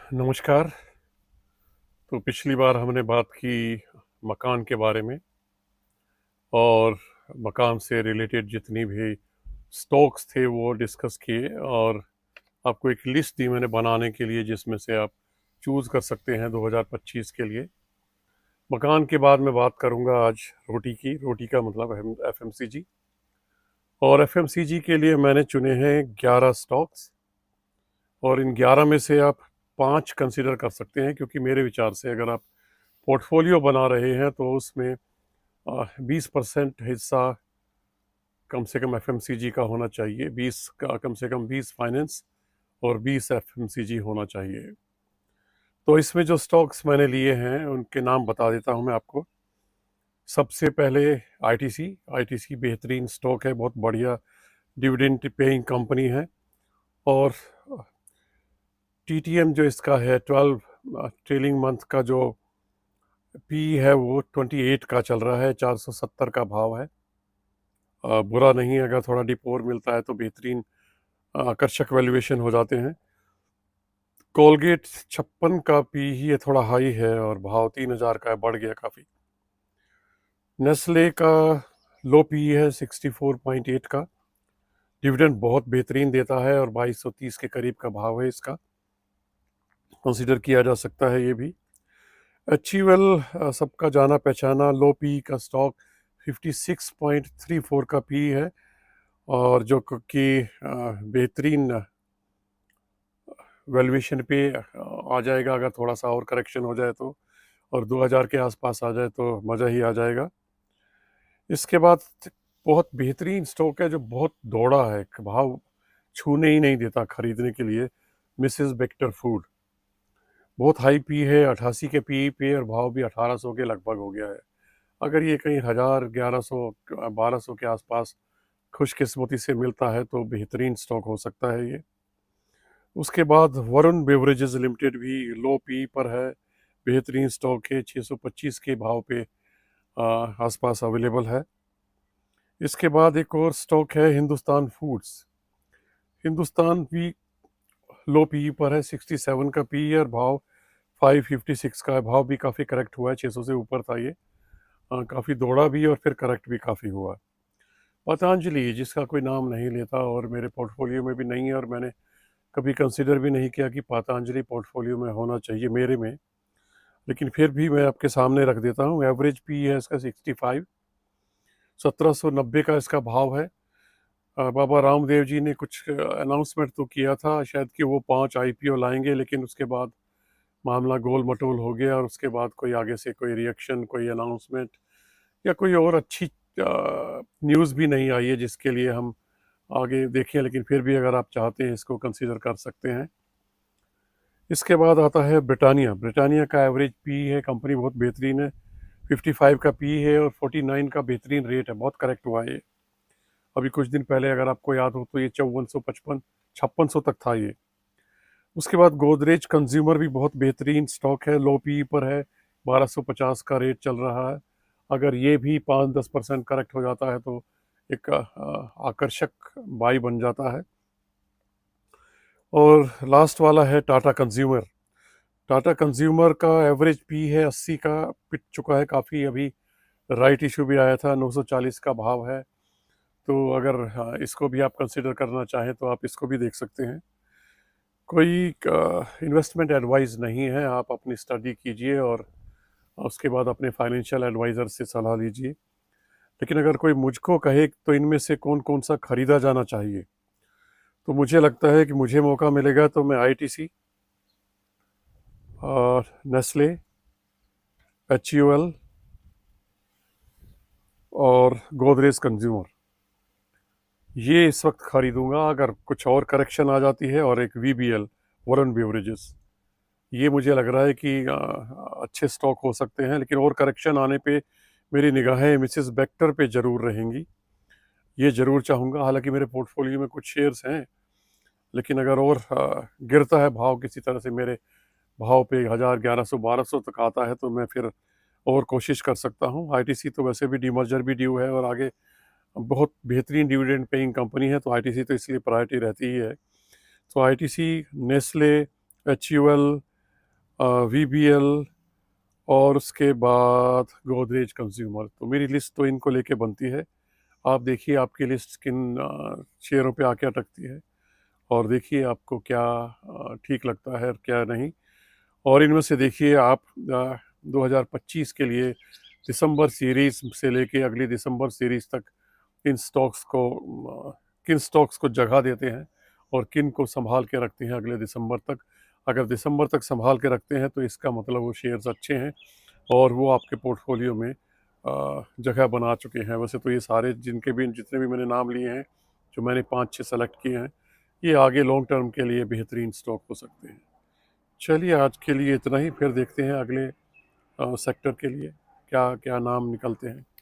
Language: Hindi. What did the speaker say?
नमस्कार। तो पिछली बार हमने बात की मकान के बारे में और मकान से रिलेटेड जितनी भी स्टॉक्स थे वो डिस्कस किए और आपको एक लिस्ट दी मैंने बनाने के लिए जिसमें से आप चूज़ कर सकते हैं 2025 के लिए। मकान के बाद मैं बात करूंगा आज रोटी की। रोटी का मतलब एफएमसीजी, और एफएमसीजी के लिए मैंने चुने हैं 11 स्टॉक्स, और इन 11 में से आप 5 कंसिडर कर सकते हैं, क्योंकि मेरे विचार से अगर आप पोर्टफोलियो बना रहे हैं तो उसमें 20% हिस्सा कम से कम एफएमसीजी का होना चाहिए, 20 का कम से कम 20 फाइनेंस और 20 एफएमसीजी होना चाहिए। तो इसमें जो स्टॉक्स मैंने लिए हैं उनके नाम बता देता हूं मैं आपको। सबसे पहले आईटीसी। आईटीसी बेहतरीन स्टॉक है, बहुत बढ़िया डिविडेंड पेइंग कंपनी है। और टीटीएम जो इसका है 12 ट्रेलिंग मंथ का जो पी है वो 28 का चल रहा है, 470 का भाव है। बुरा नहीं, अगर थोड़ा डिप और मिलता है तो बेहतरीन आकर्षक वैल्यूएशन हो जाते हैं। कोलगेट 56 का पी ही है, थोड़ा हाई है और भाव 3000 का है, बढ़ गया काफ़ी। नेस्ले का लो पी है 64.8 का, डिविडेंड बहुत बेहतरीन देता है और 2230 के करीब का भाव है इसका, कंसीडर किया जा सकता है ये भी। एचयूएल सबका जाना पहचाना लो पी का स्टॉक 56.34 का पी है, और जो कि बेहतरीन वैल्यूएशन पे आ जाएगा अगर थोड़ा सा और करेक्शन हो जाए तो, और 2000 के आसपास आ जाए तो मज़ा ही आ जाएगा। इसके बाद बहुत बेहतरीन स्टॉक है जो बहुत दौड़ा है, भाव छूने ही नहीं देता खरीदने के लिए, मिसेस बेक्टर फूड। बहुत हाई पी है, 88 के पी पे, और भाव भी 1800 के लगभग हो गया है। अगर ये कहीं 1000, 1100, 1200 के आसपास खुशकिस्मती से मिलता है तो बेहतरीन स्टॉक हो सकता है ये। उसके बाद वरुण बेवरेजेस लिमिटेड भी लो पी पर है, बेहतरीन स्टॉक है, 625 के भाव पे आसपास अवेलेबल है। इसके बाद एक और स्टॉक है हिंदुस्तान फूड्स। हिंदुस्तान भी लो पी पर है, 67 का पी है और भाव 556 का है। भाव भी काफ़ी करेक्ट हुआ है, 600 से ऊपर था ये, काफ़ी दौड़ा भी और फिर करेक्ट भी काफ़ी हुआ। पतंजलि, जिसका कोई नाम नहीं लेता और मेरे पोर्टफोलियो में भी नहीं है, और मैंने कभी कंसिडर भी नहीं किया कि पतंजलि पोर्टफोलियो में होना चाहिए मेरे में, लेकिन फिर भी मैं आपके सामने रख देता हूँ। एवरेज पी है इसका 65, 1790 का इसका भाव है। बाबा रामदेव जी ने कुछ अनाउंसमेंट तो किया था शायद कि वो 5 आईपीओ लाएंगे, लेकिन उसके बाद मामला गोल मटोल हो गया और उसके बाद कोई आगे से कोई रिएक्शन, कोई अनाउंसमेंट या कोई और अच्छी न्यूज़ भी नहीं आई है जिसके लिए हम आगे देखें, लेकिन फिर भी अगर आप चाहते हैं इसको कंसीडर कर सकते हैं। इसके बाद आता है ब्रिटानिया। ब्रिटानिया का एवरेज पी है, कंपनी बहुत बेहतरीन है, 55 का पी है और 49 का बेहतरीन रेट है, बहुत करेक्ट हुआ है ये। अभी कुछ दिन पहले अगर आपको याद हो तो ये 5455 5600 तक था ये। उसके बाद गोदरेज कंज्यूमर भी बहुत बेहतरीन स्टॉक है, लो पी पर है, 1250 का रेट चल रहा है। अगर ये भी 5-10% करेक्ट हो जाता है तो एक आकर्षक बाई बन जाता है। और लास्ट वाला है टाटा कंज्यूमर। टाटा कंज्यूमर का एवरेज पी है 80 का, पिट चुका है काफ़ी, अभी राइट इशू भी आया था, 940 का भाव है। तो अगर इसको भी आप कंसिडर करना चाहें तो आप इसको भी देख सकते हैं। कोई इन्वेस्टमेंट एडवाइस नहीं है, आप अपनी स्टडी कीजिए और उसके बाद अपने फाइनेंशियल एडवाइज़र से सलाह लीजिए। लेकिन अगर कोई मुझको कहे तो इनमें से कौन कौन सा खरीदा जाना चाहिए, तो मुझे लगता है कि मुझे मौका मिलेगा तो मैं आईटीसी और नेस्ले, एचयूएल और गोदरेज कंज्यूमर, ये इस वक्त खरीदूंगा। अगर कुछ और करेक्शन आ जाती है, और एक वीबीएल, वरुण बेवरेजेस, ये मुझे लग रहा है कि अच्छे स्टॉक हो सकते हैं, लेकिन और करेक्शन आने पे मेरी निगाहें मिसेस बेक्टर पे ज़रूर रहेंगी, ये ज़रूर चाहूँगा। हालांकि मेरे पोर्टफोलियो में कुछ शेयर्स हैं, लेकिन अगर और गिरता है भाव किसी तरह से, मेरे भाव पे 1000, 1100, 1200 तक आता है तो मैं फिर और कोशिश कर सकता हूँ। आईटीसी तो वैसे भी डीमर्जर भी ड्यू है और आगे बहुत बेहतरीन डिविडेंड पेइंग कंपनी है, तो आईटीसी तो इसलिए प्रायोरिटी रहती ही है। तो आईटीसी, नेस्ले, एचयूएल, वीबीएल और उसके बाद गोदरेज कंज्यूमर। तो मेरी लिस्ट तो इनको लेके बनती है। आप देखिए आपकी लिस्ट किन शेयरों पे आके अटकती है और देखिए आपको क्या ठीक लगता है और क्या नहीं। और इनमें से देखिए आप 2025 के लिए दिसंबर सीरीज से लेके अगली दिसंबर सीरीज तक इन स्टॉक्स को किन स्टॉक्स को जगह देते हैं और किन को संभाल के रखते हैं अगले दिसंबर तक। अगर दिसंबर तक संभाल के रखते हैं तो इसका मतलब वो शेयर्स अच्छे हैं और वो आपके पोर्टफोलियो में जगह बना चुके हैं। वैसे तो ये सारे जितने भी मैंने नाम लिए हैं, जो मैंने 5-6 सेलेक्ट किए हैं, ये आगे लॉन्ग टर्म के लिए बेहतरीन स्टॉक हो सकते हैं। चलिए आज के लिए इतना ही, फिर देखते हैं अगले सेक्टर के लिए क्या क्या नाम निकलते हैं।